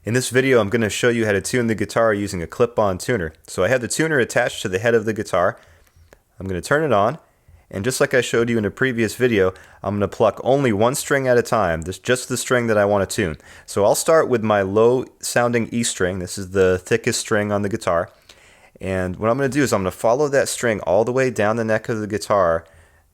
In this video, I'm going to show you how to tune the guitar using a clip-on tuner. So I have the tuner attached to the head of the guitar. I'm going to turn it on, and just like I showed you in a previous video, I'm going to pluck only one string at a time, just the string that I want to tune. So I'll start with my low-sounding E string. This is the thickest string on the guitar. And what I'm going to do is I'm going to follow that string all the way down the neck of the guitar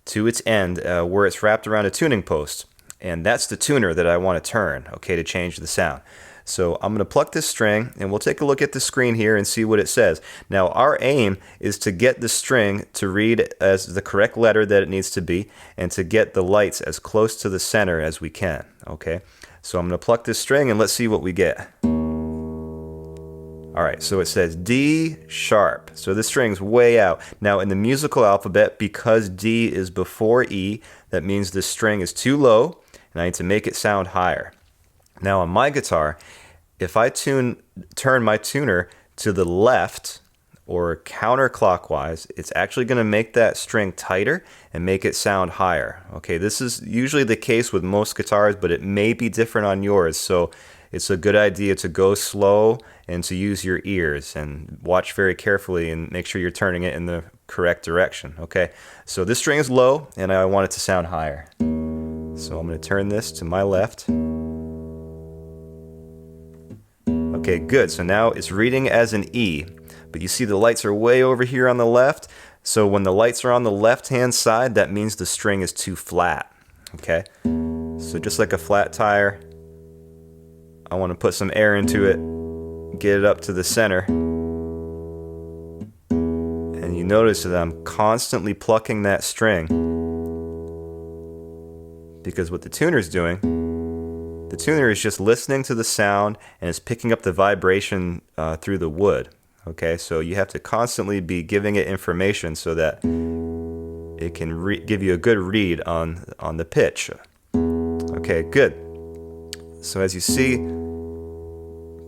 to its end where it's wrapped around a tuning post. And that's the tuner that I want to turn, okay, to change the sound. So I'm going to pluck this string, and we'll take a look at the screen here and see what it says. Now, our aim is to get the string to read as the correct letter that it needs to be, and to get the lights as close to the center as we can, okay? So I'm going to pluck this string, and let's see what we get. All right, so it says D sharp. So this string's way out. Now, in the musical alphabet, because D is before E, that means this string is too low, and I need to make it sound higher. Now on my guitar, if I turn my tuner to the left or counterclockwise, it's actually going to make that string tighter and make it sound higher. Okay, this is usually the case with most guitars, but it may be different on yours. So it's a good idea to go slow and to use your ears and watch very carefully and make sure you're turning it in the correct direction. Okay, so this string is low and I want it to sound higher. So I'm going to turn this to my left. Okay, good. So now it's reading as an E, but you see the lights are way over here on the left. So when the lights are on the left-hand side, that means the string is too flat. Okay, so just like a flat tire, I want to put some air into it, get it up to the center. And you notice that I'm constantly plucking that string, because what the tuner's doing, the tuner is just listening to the sound and is picking up the vibration through the wood. Okay, so you have to constantly be giving it information so that it can give you a good read on the pitch. Okay, good. So as you see,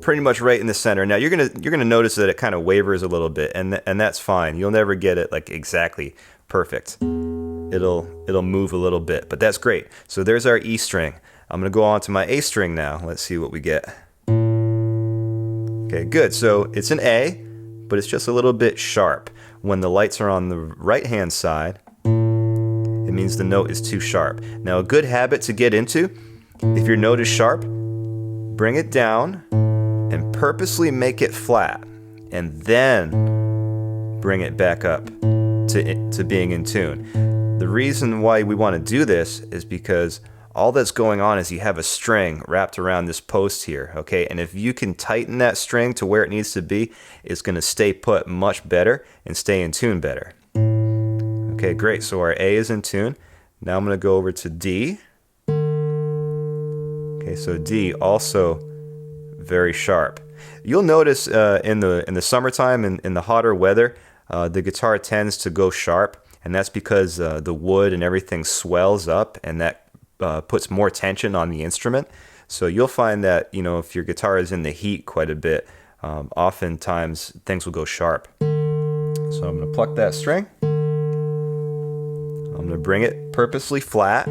pretty much right in the center. Now you're gonna notice that it kind of wavers a little bit, and that's fine. You'll never get it like exactly perfect. It'll move a little bit, but that's great. So there's our E string. I'm going to go on to my A string now. Let's see what we get. Okay, good. So it's an A, but it's just a little bit sharp. When the lights are on the right-hand side, it means the note is too sharp. Now, a good habit to get into, if your note is sharp, bring it down and purposely make it flat, and then bring it back up to being in tune. The reason why we want to do this is because all that's going on is you have a string wrapped around this post here, okay? And if you can tighten that string to where it needs to be, it's going to stay put much better and stay in tune better. Okay, great. So our A is in tune. Now I'm going to go over to D. Okay, so D also very sharp. You'll notice in the summertime and in the hotter weather, the guitar tends to go sharp, and that's because the wood and everything swells up, and that puts more tension on the instrument. So you'll find that, you know, if your guitar is in the heat quite a bit, oftentimes things will go sharp. So I'm going to pluck that string. I'm going to bring it purposely flat.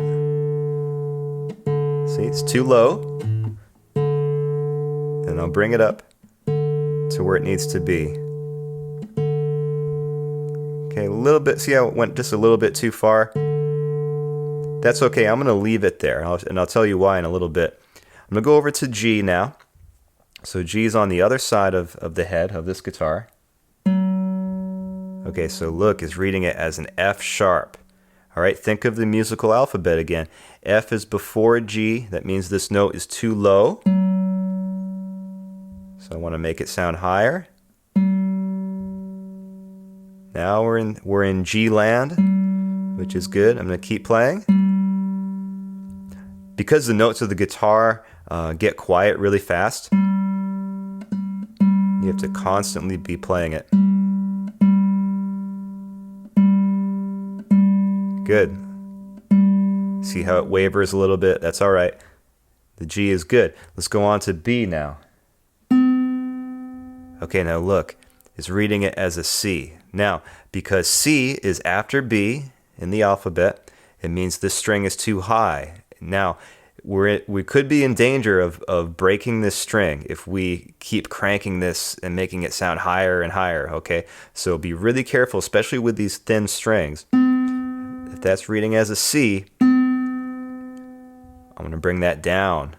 See, it's too low. Then I'll bring it up to where it needs to be. Okay, a little bit, see how it went just a little bit too far? That's okay, I'm going to leave it there, and I'll tell you why in a little bit. I'm going to go over to G now. So G is on the other side of the head of this guitar. Okay, so look, it's reading it as an F sharp. All right, think of the musical alphabet again. F is before G, that means this note is too low. So I want to make it sound higher. Now we're in G land, which is good. I'm going to keep playing. Because the notes of the guitar get quiet really fast, you have to constantly be playing it. Good. See how it wavers a little bit? That's all right. The G is good. Let's go on to B now. Okay, now look, it's reading it as a C. Now, because C is after B in the alphabet, it means this string is too high. Now, we could be in danger of breaking this string if we keep cranking this and making it sound higher and higher, okay? So be really careful, especially with these thin strings. If that's reading as a C, I'm going to bring that down.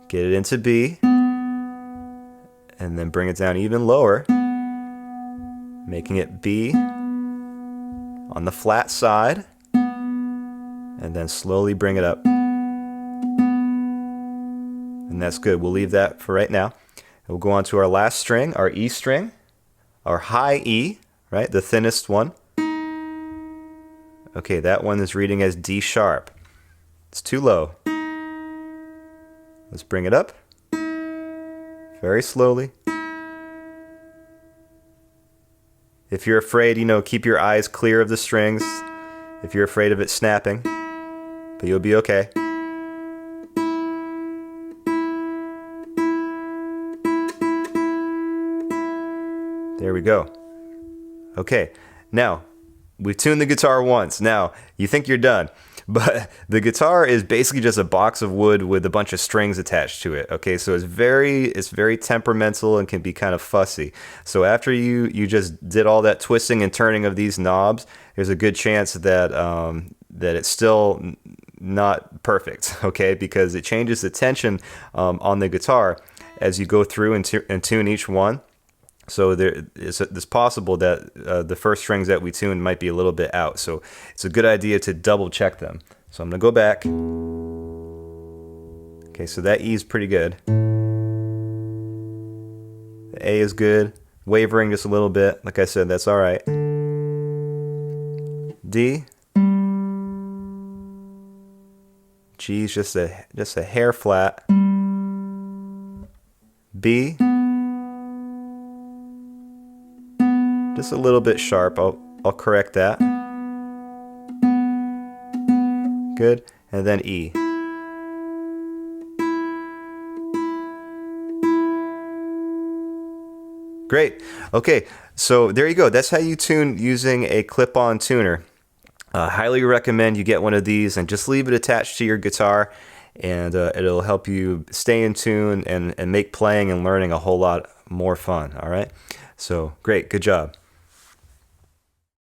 Get it into B, and then bring it down even lower, making it B on the flat side, and then slowly bring it up. And that's good. We'll leave that for right now. We'll go on to our last string, our E string, our high E, right? The thinnest one. Okay, that one is reading as D sharp. It's too low. Let's bring it up very slowly. If you're afraid, keep your eyes clear of the strings if you're afraid of it snapping, but you'll be okay. There we go. Okay, now we've tuned the guitar once. Now you think you're done, but the guitar is basically just a box of wood with a bunch of strings attached to it. Okay, so it's very temperamental and can be kind of fussy. So after you just did all that twisting and turning of these knobs, there's a good chance that that it's still not perfect. Okay, because it changes the tension on the guitar as you go through and tune each one. So it's possible that the first strings that we tuned might be a little bit out. So it's a good idea to double check them. So I'm going to go back. Okay, so that E is pretty good. The A is good. Wavering just a little bit. Like I said, that's all right. D. G is just a hair flat. B. Just a little bit sharp. I'll correct that. Good. And then E. Great. Okay, so there you go. That's how you tune using a clip-on tuner. Highly recommend you get one of these and just leave it attached to your guitar, and it'll help you stay in tune and make playing and learning a whole lot more fun. All right? So great. Good job.